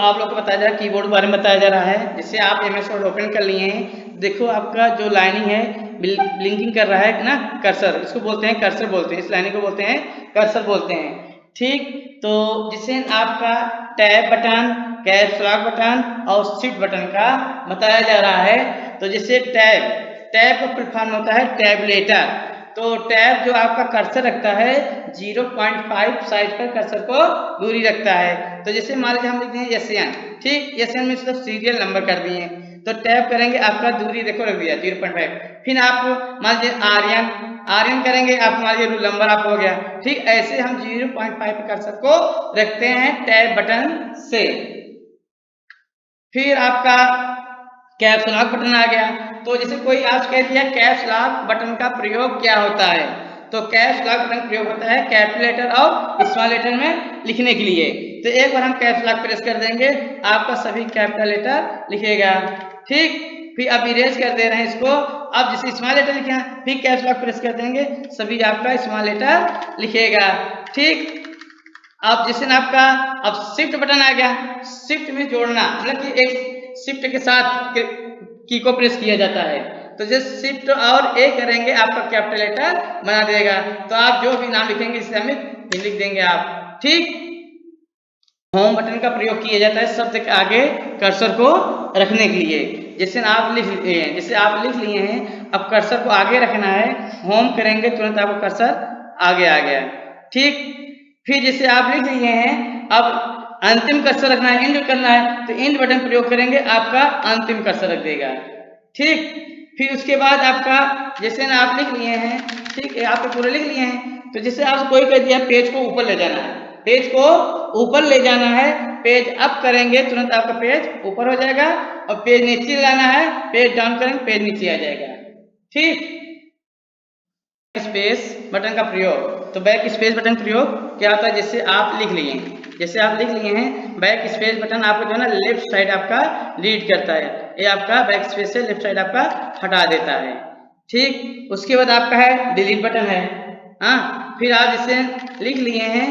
आप लोग को बताया जा रहा है, कीबोर्ड के बारे में बताया जा रहा है। जैसे आप MS वर्ड ओपन कर लिए हैं, देखो आपका जो लाइनिंग है ब्लिंकिंग कर रहा है ना, कर्सर, इसको बोलते हैं कर्सर बोलते हैं, इस लाइनिंग को बोलते हैं कर्सर बोलते हैं। ठीक, तो जिसे आपका tab button, caps lock button और शिफ्ट बटन का बताया जा रहा है। तो जैसे टैब का फुल फॉर्म होता है टैबलेटर। तो टैब जो आपका कर्सर रखता है 0.5 साइज पर कर्सर को दूरी रखता है। तो जैसे मान लीजिए हम लिखते हैं SN, ठीक, SN में सिर्फ सीरियल नंबर कर दिए, तो टैब करेंगे आपका दूरी देखो रख दिया 0.5। फिर आप मान लीजिए आर्यन करेंगे, आप मान लीजिए रूल नंबर आप हो गया। ठीक, ऐसे हम 0.5 पर कर्सर को रखते हैं टैब बटन से। फिर आपका कैप्स लॉक बटन आ गया। तो जैसे कोई आज कह दिया कैप्स लॉक बटन का प्रयोग क्या होता है, तो कैप्स लॉक बटन प्रयोग होता है कैपिटल और स्मॉल लेटर में लिखने के लिए। तो एक बार हम कैप्स लॉक प्रेस कर देंगे, आपका सभी कैपिटल लेटर लिखेगा। ठीक, फिर अब इरेज कर दे रहे हैं इसको। अब जैसे स्मॉल लेटर लिखे हैं, फिर कैप्स लॉक प्रेस कर देंगे, सभी आपका स्मॉल लेटर लिखेगा। ठीक, अब जैसे ना आपका अब शिफ्ट बटन आ गया, शिफ्ट में जोड़ना मतलब कि एक शिफ्ट के साथ की को प्रेस किया जाता है। तो जैसे शिफ्ट और ए करेंगे आपका कैपिटल लेटर बना देगा। तो आप जो भी नाम लिखेंगे इसे हमें लिख देंगे आप। ठीक, होम बटन का प्रयोग किया जाता है शब्द के आगे कर्सर को रखने के लिए। जैसे आप लिख लिए हैं, जैसे आप लिख लिए हैं, अब कर्सर को आगे रखना है, होम करेंगे तुरंत आपको कर्सर आगे आ गया। ठीक, फिर जैसे आप लिख लिए हैं, अब अंतिम कर्सर रखना है, इंड करना है, तो इंड बटन प्रयोग करेंगे, आपका अंतिम कर्सर रख देगा। ठीक, फिर उसके बाद आपका जैसे ना आप लिख लिए हैं, ठीक है, आप पूरे लिख लिए हैं। तो जैसे आप कोई कह दिया पेज को ऊपर ले जाना है, पेज को ऊपर ले जाना है, पेज अप करेंगे तुरंत आपका पेज ऊपर हो जाएगा, और पेज नीचे लाना है, पेज डाउन करेंगे पेज नीचे आ जाएगा। ठीक, स्पेस बटन का प्रयोग, तो बैक स्पेस बटन प्रयोग क्या होता है, जैसे आप लिख लिए हैं, जैसे आप लिख लिए हैं, बैक स्पेस बटन आपको जो है ना लेफ्ट साइड आपका लीड करता है, ये आपका बैक स्पेस से लेफ्ट साइड आपका हटा देता है। ठीक, उसके बाद आपका है डिलीट बटन है। हाँ, फिर आप जैसे लिख लिए हैं,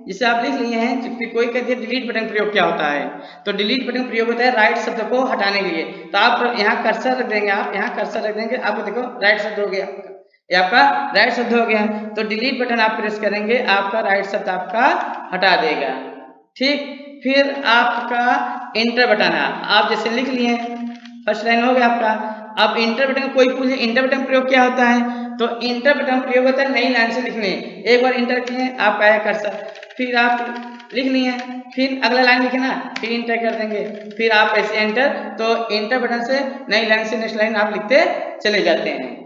जिसे आप लिख लिए हैं, फिर कोई कहते हैं डिलीट बटन प्रयोग क्या होता है, तो डिलीट बटन प्रयोग होता है राइट शब्द को हटाने के लिए। तो आप यहाँ कर्सर रख देंगे, आप यहाँ कर्सर रख देंगे, आपको देखो राइट शब्द हो गया, ये आपका राइट शब्द हो गया। तो डिलीट बटन आप प्रेस करेंगे, आपका राइट शब्द आपका हटा देगा। ठीक, फिर आपका इंटर बटन है, आप जैसे लिख लिए फर्स्ट लाइन हो गया आपका। अब इंटर बटन कोई पूछे इंटर बटन प्रयोग क्या होता है, तो इंटर बटन प्रयोग होता है नई लाइन से लिखने। एक बार इंटर किए आप आया कर्सर, फिर आप लिख लिए, फिर अगला लाइन लिखे ना, फिर इंटर कर देंगे, फिर आप ऐसे एंटर, तो इंटर बटन से नई लाइन से नेक्स्ट लाइन आप लिखते चले जाते हैं।